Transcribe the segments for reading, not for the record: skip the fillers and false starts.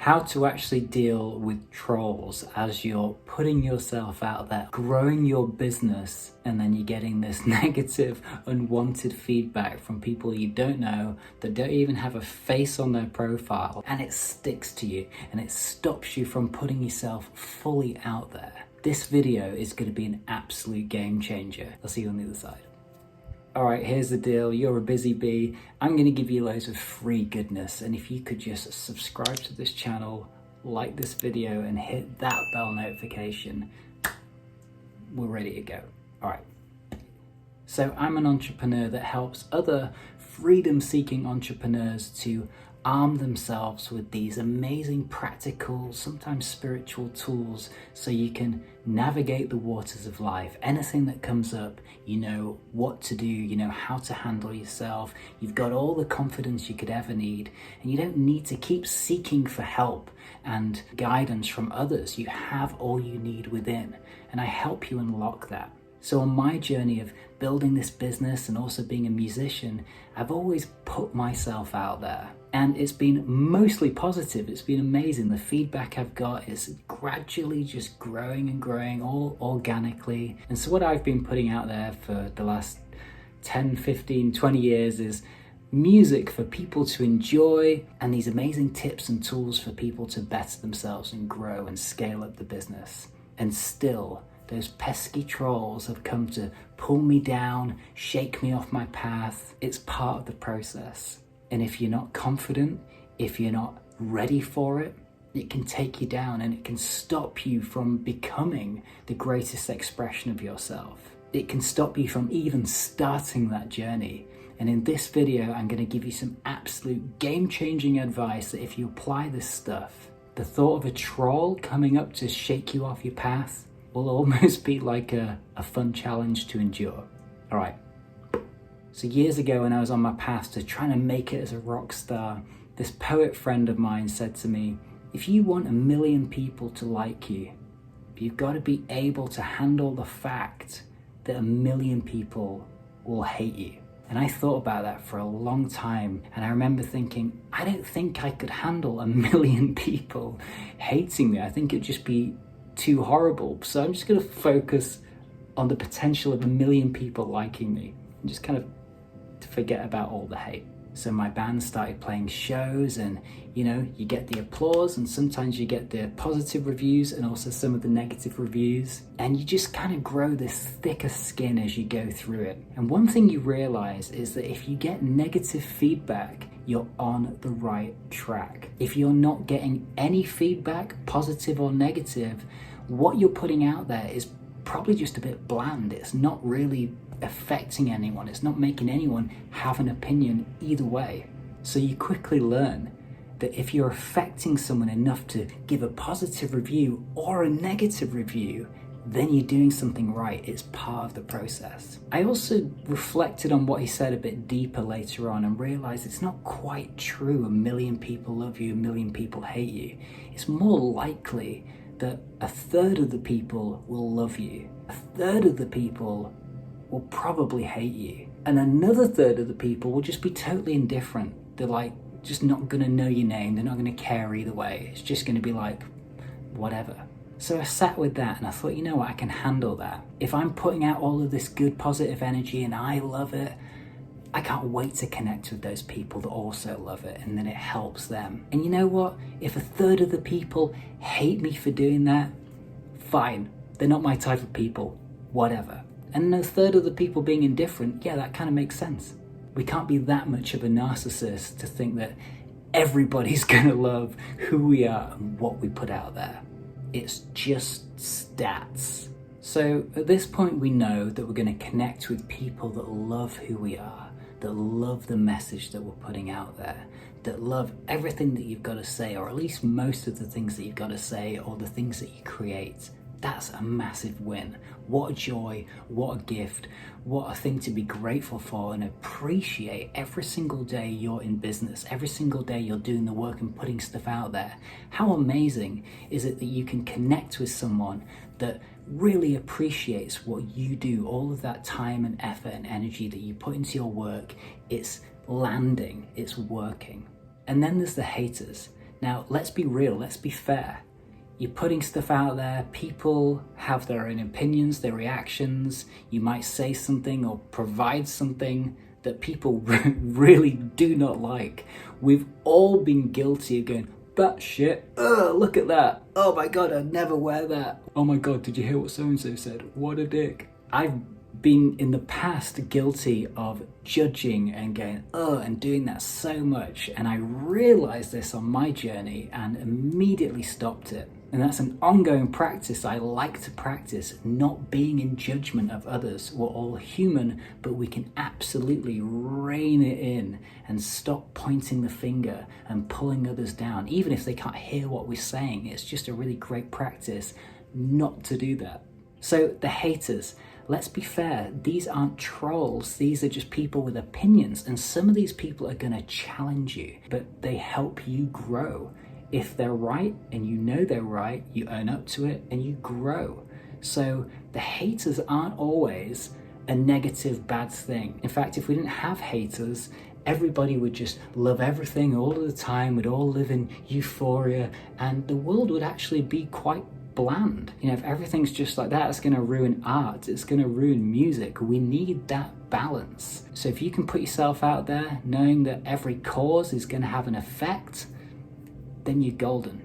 how to actually deal with trolls as you're putting yourself out there, growing your business, and then you're getting this negative, unwanted feedback from people you don't know, that don't even have a face on their profile, and it sticks to you and it stops you from putting yourself fully out there. This video is going to be an absolute game changer. I'll see you on the other side. Alright, here's the deal. You're a busy bee. I'm going to give you loads of free goodness, and if you could just subscribe to this channel, like this video, and hit that bell notification, we're ready to go. Alright. So I'm an entrepreneur that helps other freedom-seeking entrepreneurs to arm themselves with these amazing practical, sometimes spiritual tools so you can navigate the waters of life. Anything that comes up, you know what to do, you know how to handle yourself, you've got all the confidence you could ever need, and you don't need to keep seeking for help and guidance from others. You have all you need within, and I help you unlock that. So on my journey of building this business and also being a musician, I've always put myself out there. And it's been mostly positive. It's been amazing. The feedback I've got is gradually just growing and growing, all organically. And so what I've been putting out there for the last 10, 15, 20 years is music for people to enjoy, and these amazing tips and tools for people to better themselves and grow and scale up the business. And still, those pesky trolls have come to pull me down, shake me off my path. It's part of the process. And if you're not confident, if you're not ready for it, it can take you down and it can stop you from becoming the greatest expression of yourself. It can stop you from even starting that journey. And in this video, I'm going to give you some absolute game-changing advice that if you apply this stuff, the thought of a troll coming up to shake you off your path will almost be like a fun challenge to endure. All right. So years ago, when I was on my path to trying to make it as a rock star, this poet friend of mine said to me, if you want 1 million people to like you, you've got to be able to handle the fact that 1 million people will hate you. And I thought about that for a long time. And I remember thinking, I don't think I could handle 1 million people hating me. I think it'd just be too horrible. So I'm just going to focus on the potential of 1 million people liking me and just kind of forget about all the hate. So my band started playing shows, and you get the applause, and sometimes you get the positive reviews and also some of the negative reviews, and you just kind of grow this thicker skin as you go through it. And one thing you realize is that if you get negative feedback, you're on the right track. If you're not getting any feedback, positive or negative, what you're putting out there is probably just a bit bland. It's not really affecting anyone. It's not making anyone have an opinion either way. So you quickly learn that if you're affecting someone enough to give a positive review or a negative review, then you're doing something right. It's part of the process. I also reflected on what he said a bit deeper later on and realized it's not quite true 1 million people love you, 1 million people hate you. It's more likely that 1/3 of the people will love you, 1/3 of the people will probably hate you, and another 1/3 of the people will just be totally indifferent. They're just not gonna know your name. They're not gonna care either way. It's just gonna be like, whatever. So I sat with that and I thought, you know what, I can handle that. If I'm putting out all of this good positive energy and I love it, I can't wait to connect with those people that also love it, and then it helps them. And you know what? If 1/3 of the people hate me for doing that, fine. They're not my type of people, whatever. And 1/3 of the people being indifferent, yeah, that kind of makes sense. We can't be that much of a narcissist to think that everybody's gonna love who we are and what we put out there. It's just stats. So at this point, we know that we're gonna connect with people that love who we are, that love the message that we're putting out there, that love everything that you've got to say, or at least most of the things that you've got to say, or the things that you create. That's a massive win. What a joy, what a gift, what a thing to be grateful for and appreciate every single day you're in business, every single day you're doing the work and putting stuff out there. How amazing is it that you can connect with someone that really appreciates what you do, all of that time and effort and energy that you put into your work, it's landing, it's working. And then there's the haters. Now, let's be real, let's be fair. You're putting stuff out there, people have their own opinions, their reactions. You might say something or provide something that people really do not like. We've all been guilty of going, that shit, look at that. Oh my God, I'd never wear that. Oh my God, did you hear what so-and-so said? What a dick. I've been in the past guilty of judging and going, and doing that so much. And I realized this on my journey and immediately stopped it. And that's an ongoing practice I like to practice, not being in judgment of others. We're all human, but we can absolutely rein it in and stop pointing the finger and pulling others down. Even if they can't hear what we're saying, it's just a really great practice not to do that. So the haters, let's be fair, these aren't trolls, these are just people with opinions, and some of these people are going to challenge you, but they help you grow. If they're right and you know they're right, you own up to it and you grow. So the haters aren't always a negative, bad thing. In fact, if we didn't have haters, everybody would just love everything all of the time, would all live in euphoria, and the world would actually be quite bland. You know, if everything's just like that, it's going to ruin art, it's going to ruin music. We need that balance. So if you can put yourself out there knowing that every cause is going to have an effect, then you're golden.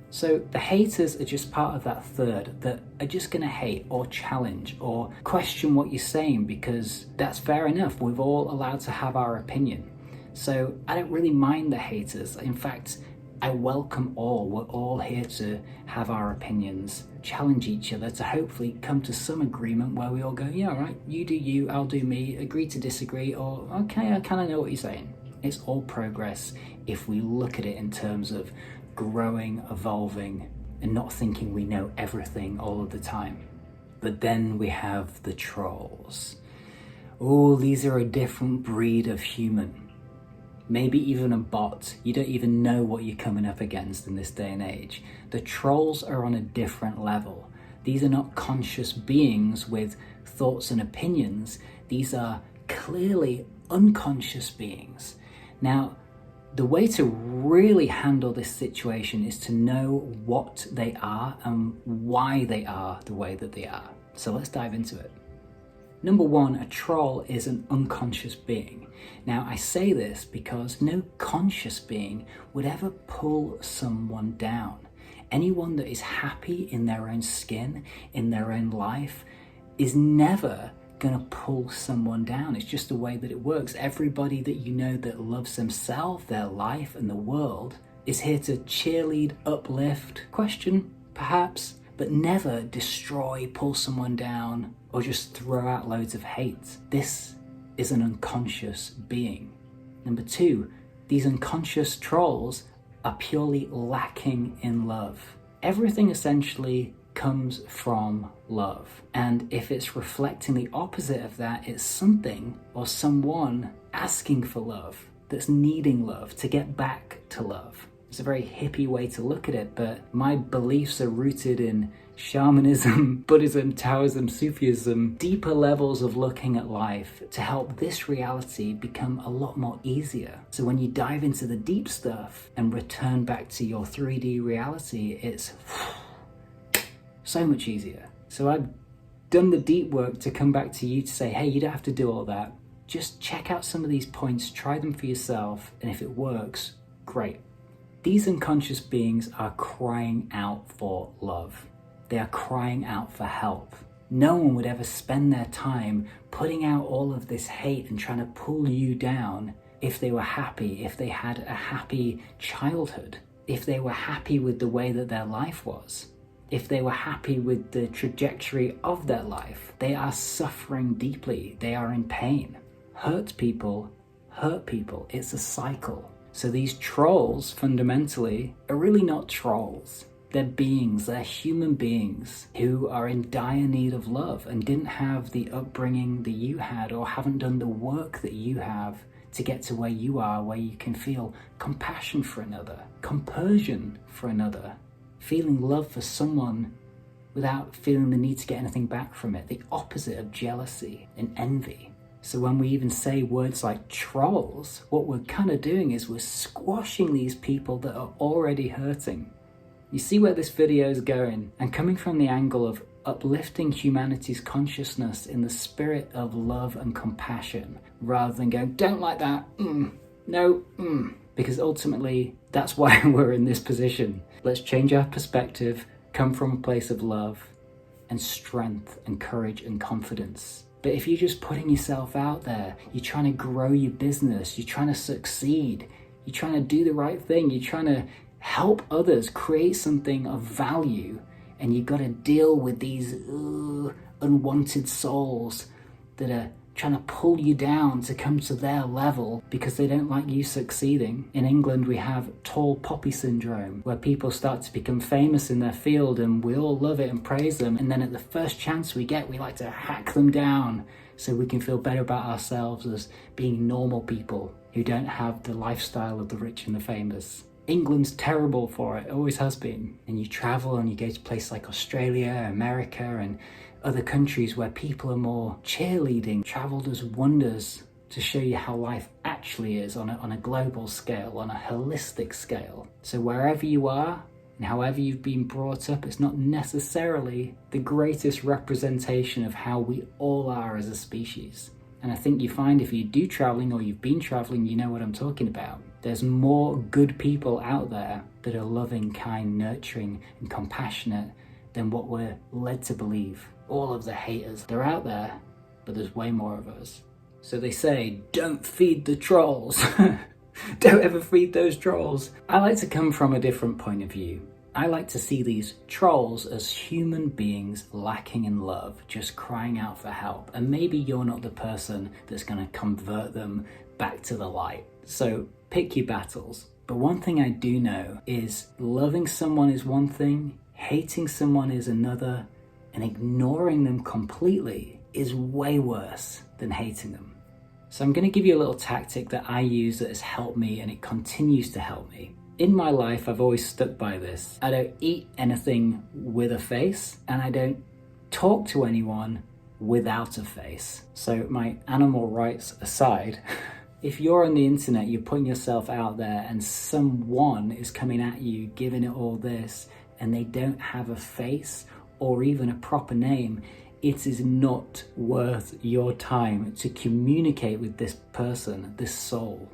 So the haters are just part of that third that are just going to hate or challenge or question what you're saying, because that's fair enough. We're all allowed to have our opinion. So I don't really mind the haters. In fact, I welcome all. We're all here to have our opinions, challenge each other to hopefully come to some agreement where we all go, yeah, all right, you do you, I'll do me, agree to disagree, or okay, I kind of know what you're saying. It's all progress if we look at it in terms of growing, evolving, and not thinking we know everything all of the time. But then we have the trolls. Oh, these are a different breed of human. Maybe even a bot. You don't even know what you're coming up against in this day and age. The trolls are on a different level. These are not conscious beings with thoughts and opinions. These are clearly unconscious beings. Now, the way to really handle this situation is to know what they are and why they are the way that they are. So let's dive into it. Number one, a troll is an unconscious being. Now, I say this because no conscious being would ever pull someone down. Anyone that is happy in their own skin, in their own life, is never going to pull someone down. It's just the way that it works. Everybody that you know that loves themselves, their life, and the world is here to cheerlead, uplift, question, perhaps, but never destroy, pull someone down, or just throw out loads of hate. This is an unconscious being. Number two, these unconscious trolls are purely lacking in love. Everything essentially comes from love. And if it's reflecting the opposite of that, it's something or someone asking for love, that's needing love, to get back to love. It's a very hippie way to look at it, but my beliefs are rooted in shamanism, Buddhism, Taoism, Sufism, deeper levels of looking at life to help this reality become a lot more easier. So when you dive into the deep stuff and return back to your 3D reality, it's so much easier. So I've done the deep work to come back to you to say, hey, you don't have to do all that. Just check out some of these points, try them for yourself, and if it works, great. These unconscious beings are crying out for love. They are crying out for help. No one would ever spend their time putting out all of this hate and trying to pull you down if they were happy, if they had a happy childhood, if they were happy with the way that their life was, if they were happy with the trajectory of their life. They are suffering deeply. They are in pain. Hurt people. It's a cycle. So these trolls fundamentally are really not trolls. They're beings, they're human beings who are in dire need of love and didn't have the upbringing that you had, or haven't done the work that you have to get to where you are, where you can feel compassion for another, compersion for another, feeling love for someone without feeling the need to get anything back from it, the opposite of jealousy and envy. So when we even say words like trolls, what we're kind of doing is we're squashing these people that are already hurting. You see where this video is going, and coming from the angle of uplifting humanity's consciousness in the spirit of love and compassion, rather than going, don't like that, no, because ultimately that's why we're in this position. Let's change our perspective, come from a place of love and strength and courage and confidence. But if you're just putting yourself out there, you're trying to grow your business, you're trying to succeed, you're trying to do the right thing, you're trying to help others create something of value, and you've got to deal with these unwanted souls that are trying to pull you down to come to their level because they don't like you succeeding. In England, we have tall poppy syndrome, where people start to become famous in their field and we all love it and praise them. And then at the first chance we get, we like to hack them down so we can feel better about ourselves as being normal people who don't have the lifestyle of the rich and the famous. England's terrible for it, always has been. And you travel and you go to places like Australia, America, and other countries where people are more cheerleading. Travel does wonders to show you how life actually is on a global scale, on a holistic scale. So wherever you are and however you've been brought up, it's not necessarily the greatest representation of how we all are as a species. And I think you find if you do traveling or you've been traveling, you know what I'm talking about. There's more good people out there that are loving, kind, nurturing, and compassionate than what we're led to believe. All of the haters, they're out there, but there's way more of us. So they say, don't feed the trolls. Don't ever feed those trolls. I like to come from a different point of view. I like to see these trolls as human beings lacking in love, just crying out for help. And maybe you're not the person that's going to convert them back to the light. So pick your battles. But one thing I do know is loving someone is one thing, hating someone is another, and ignoring them completely is way worse than hating them. So I'm going to give you a little tactic that I use that has helped me, and it continues to help me. In my life, I've always stuck by this. I don't eat anything with a face, and I don't talk to anyone without a face. So my animal rights aside, if you're on the internet, you're putting yourself out there and someone is coming at you, giving it all this, and they don't have a face or even a proper name, it is not worth your time to communicate with this person, this soul.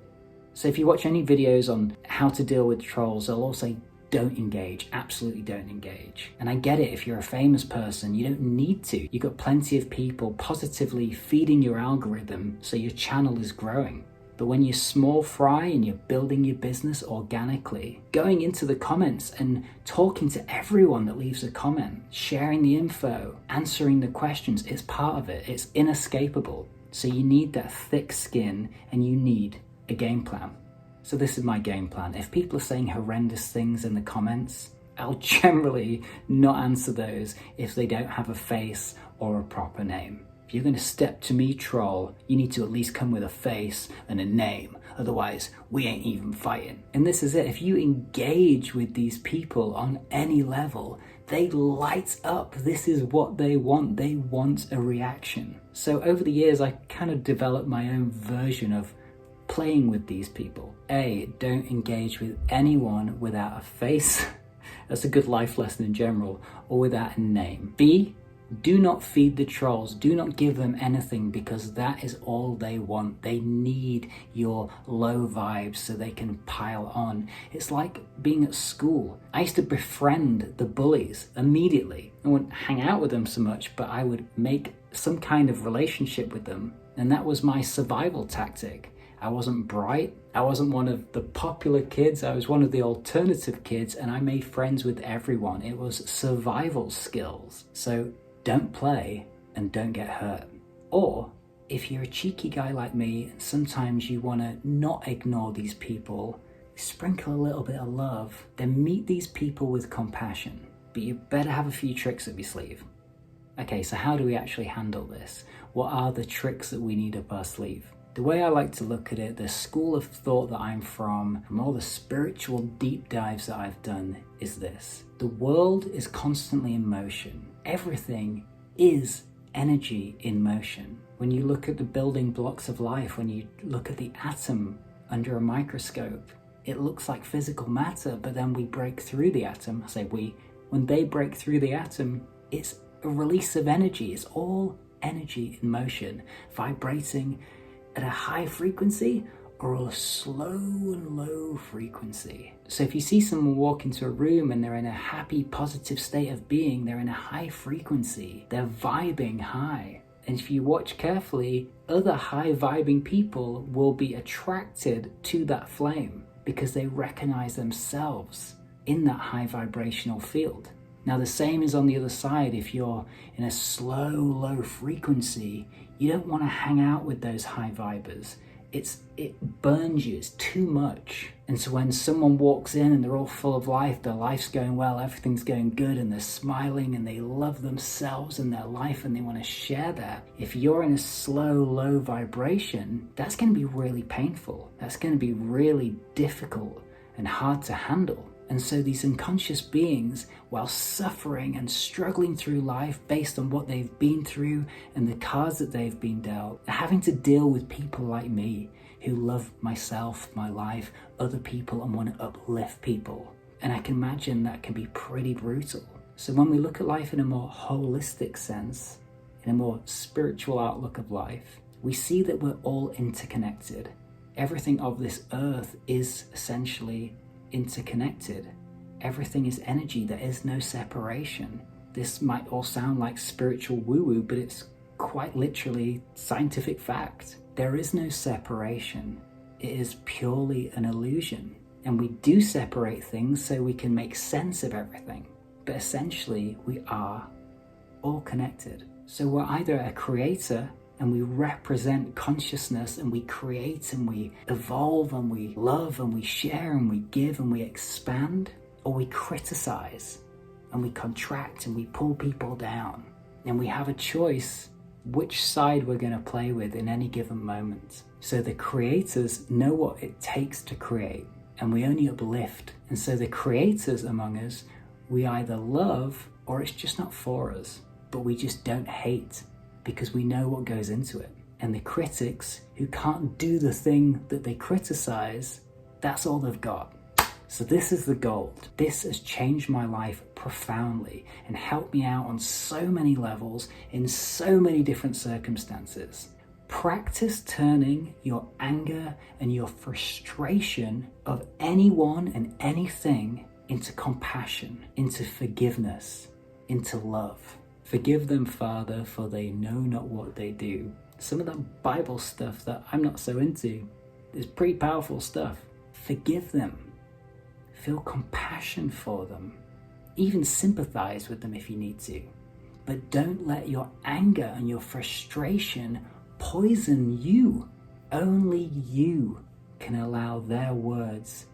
So if you watch any videos on how to deal with trolls, they'll all say, don't engage, absolutely don't engage. And I get it, if you're a famous person, you don't need to. You've got plenty of people positively feeding your algorithm so your channel is growing. But when you're small fry and you're building your business organically, going into the comments and talking to everyone that leaves a comment, sharing the info, answering the questions, it's part of it. It's inescapable. So you need that thick skin and you need a game plan. So this is my game plan. If people are saying horrendous things in the comments, I'll generally not answer those if they don't have a face or a proper name. If you're going to step to me, troll, you need to at least come with a face and a name. Otherwise, we ain't even fighting. And this is it. If you engage with these people on any level, they light up. This is what they want. They want a reaction. So over the years, I kind of developed my own version of playing with these people. A, don't engage with anyone without a face. That's a good life lesson in general, or without a name. B, do not feed the trolls. Do not give them anything, because that is all they want. They need your low vibes so they can pile on. It's like being at school. I used to befriend the bullies immediately. I wouldn't hang out with them so much, but I would make some kind of relationship with them. And that was my survival tactic. I wasn't bright. I wasn't one of the popular kids. I was one of the alternative kids, and I made friends with everyone. It was survival skills. So don't play and don't get hurt. Or if you're a cheeky guy like me, and sometimes you want to not ignore these people, sprinkle a little bit of love, then meet these people with compassion. But you better have a few tricks up your sleeve. Okay, so how do we actually handle this? What are the tricks that we need up our sleeve? The way I like to look at it, the school of thought that I'm from all the spiritual deep dives that I've done, is this. The world is constantly in motion. Everything is energy in motion. When you look at the building blocks of life, when you look at the atom under a microscope, it looks like physical matter, but then we break through the atom. I say we. When they break through the atom, it's a release of energy. It's all energy in motion, vibrating at a high frequency or a slow and low frequency. So if you see someone walk into a room and they're in a happy, positive state of being, they're in a high frequency, they're vibing high. And if you watch carefully, other high vibing people will be attracted to that flame because they recognize themselves in that high vibrational field. Now the same is on the other side. If you're in a slow, low frequency, you don't want to hang out with those high vibers. It burns you, it's too much. And so when someone walks in and they're all full of life, their life's going well, everything's going good, and they're smiling and they love themselves and their life and they want to share that. If you're in a slow, low vibration, that's going to be really painful. That's going to be really difficult and hard to handle. And so these unconscious beings, while suffering and struggling through life based on what they've been through and the cards that they've been dealt, are having to deal with people like me who love myself, my life, other people, and want to uplift people. And I can imagine that can be pretty brutal. So when we look at life in a more holistic sense, in a more spiritual outlook of life, we see that we're all interconnected. Everything of this earth is essentially interconnected. Everything is energy. There is no separation. This might all sound like spiritual woo-woo, but it's quite literally scientific fact. There is no separation. It is purely an illusion. And we do separate things so we can make sense of everything. But essentially, we are all connected. So we're either a creator and we represent consciousness and we create and we evolve and we love and we share and we give and we expand, or we criticize and we contract and we pull people down. And we have a choice which side we're going to play with in any given moment. So the creators know what it takes to create, and we only uplift. And so the creators among us, we either love or it's just not for us, but we just don't hate, because we know what goes into it. And the critics who can't do the thing that they criticize, that's all they've got. So this is the gold. This has changed my life profoundly and helped me out on so many levels in so many different circumstances. Practice turning your anger and your frustration of anyone and anything into compassion, into forgiveness, into love. Forgive them, Father, for they know not what they do. Some of that Bible stuff that I'm not so into is pretty powerful stuff. Forgive them. Feel compassion for them. Even sympathize with them if you need to. But don't let your anger and your frustration poison you. Only you can allow their words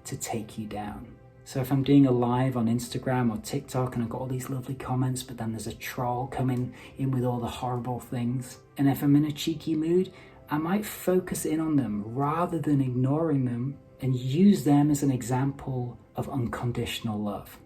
to take you down. So if I'm doing a live on Instagram or TikTok and I've got all these lovely comments, but then there's a troll coming in with all the horrible things, and if I'm in a cheeky mood, I might focus in on them rather than ignoring them and use them as an example of unconditional love,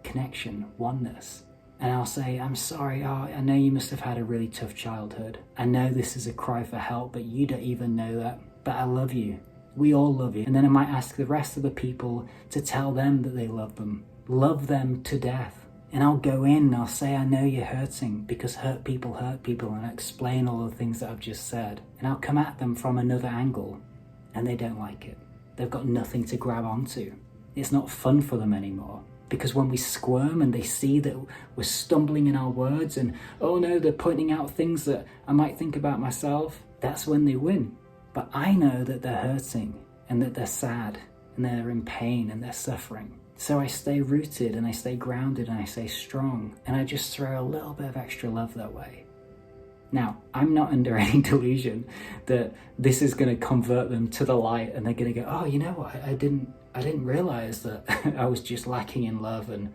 connection, oneness. And I'll say, I'm sorry, I know you must have had a really tough childhood. I know this is a cry for help, but you don't even know that. But I love you. We all love you. And then I might ask the rest of the people to tell them that they love them. Love them to death. And I'll go in and I'll say, I know you're hurting, because hurt people, and I'll explain all the things that I've just said. And I'll come at them from another angle, and they don't like it. They've got nothing to grab onto. It's not fun for them anymore. Because when we squirm and they see that we're stumbling in our words and, oh no, they're pointing out things that I might think about myself, that's when they win. But I know that they're hurting and that they're sad and they're in pain and they're suffering. So I stay rooted and I stay grounded and I stay strong, and I just throw a little bit of extra love that way. Now, I'm not under any delusion that this is going to convert them to the light and they're going to go, oh, you know what, I didn't realize that I was just lacking in love and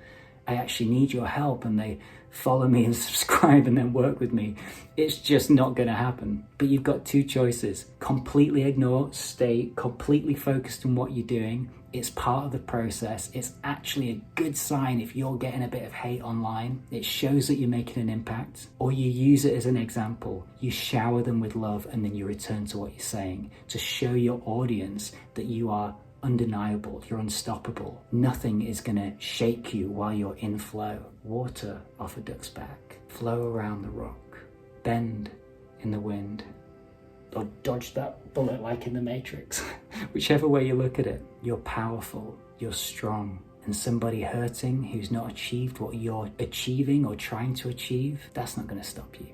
I actually need your help, and they follow me and subscribe and then work with me. It's just not going to happen. But you've got two choices: completely ignore, stay completely focused on what you're doing. It's part of the process. It's actually a good sign if you're getting a bit of hate online. It shows that you're making an impact. Or you use it as an example. You shower them with love, and then you return to what you're saying to show your audience that you are undeniable, you're unstoppable. Nothing is going to shake you while you're in flow. Water off a duck's back, flow around the rock, bend in the wind, or dodge that bullet like in the Matrix. Whichever way you look at it, you're powerful, you're strong, and somebody hurting who's not achieved what you're achieving or trying to achieve, that's not going to stop you.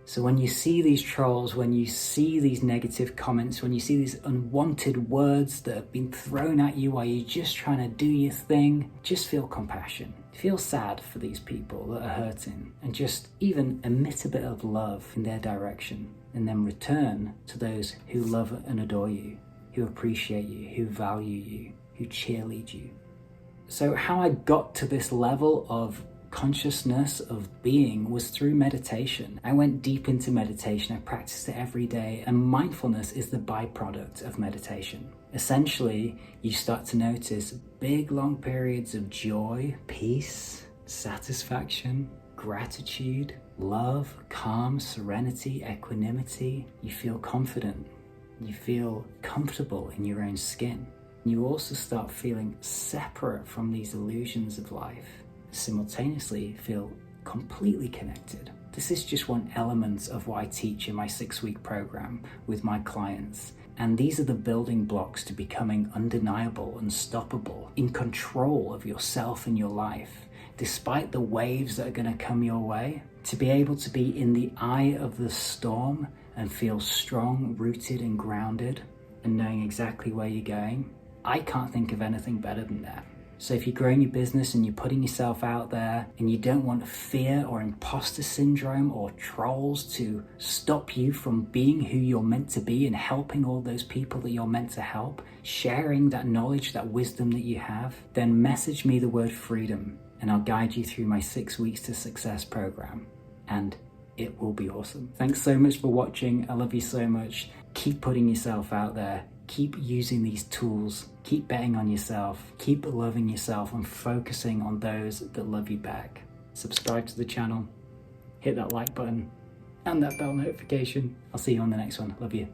So when you see these trolls, when you see these negative comments, when you see these unwanted words that have been thrown at you while you're just trying to do your thing, just feel compassion. Feel sad for these people that are hurting, and just even emit a bit of love in their direction, and then return to those who love and adore you, who appreciate you, who value you, who cheerlead you. So how I got to this level of consciousness of being was through meditation. I went deep into meditation. I practiced it every day, and mindfulness is the byproduct of meditation. Essentially, you start to notice big long periods of joy, peace, satisfaction, gratitude, love, calm, serenity, equanimity. You feel confident. You feel comfortable in your own skin. You also start feeling separate from these illusions of life. Simultaneously feel completely connected. This is just one element of what I teach in my 6-week program with my clients. And these are the building blocks to becoming undeniable, unstoppable, in control of yourself and your life. Despite the waves that are going to come your way, to be able to be in the eye of the storm and feel strong, rooted and grounded, and knowing exactly where you're going, I can't think of anything better than that. So if you're growing your business and you're putting yourself out there and you don't want fear or imposter syndrome or trolls to stop you from being who you're meant to be and helping all those people that you're meant to help, sharing that knowledge, that wisdom that you have, then message me the word freedom and I'll guide you through my 6 weeks to success program. And it will be awesome. Thanks so much for watching. I love you so much. Keep putting yourself out there. Keep using these tools. Keep betting on yourself. Keep loving yourself and focusing on those that love you back. Subscribe to the channel. Hit that like button and that bell notification. I'll see you on the next one. Love you.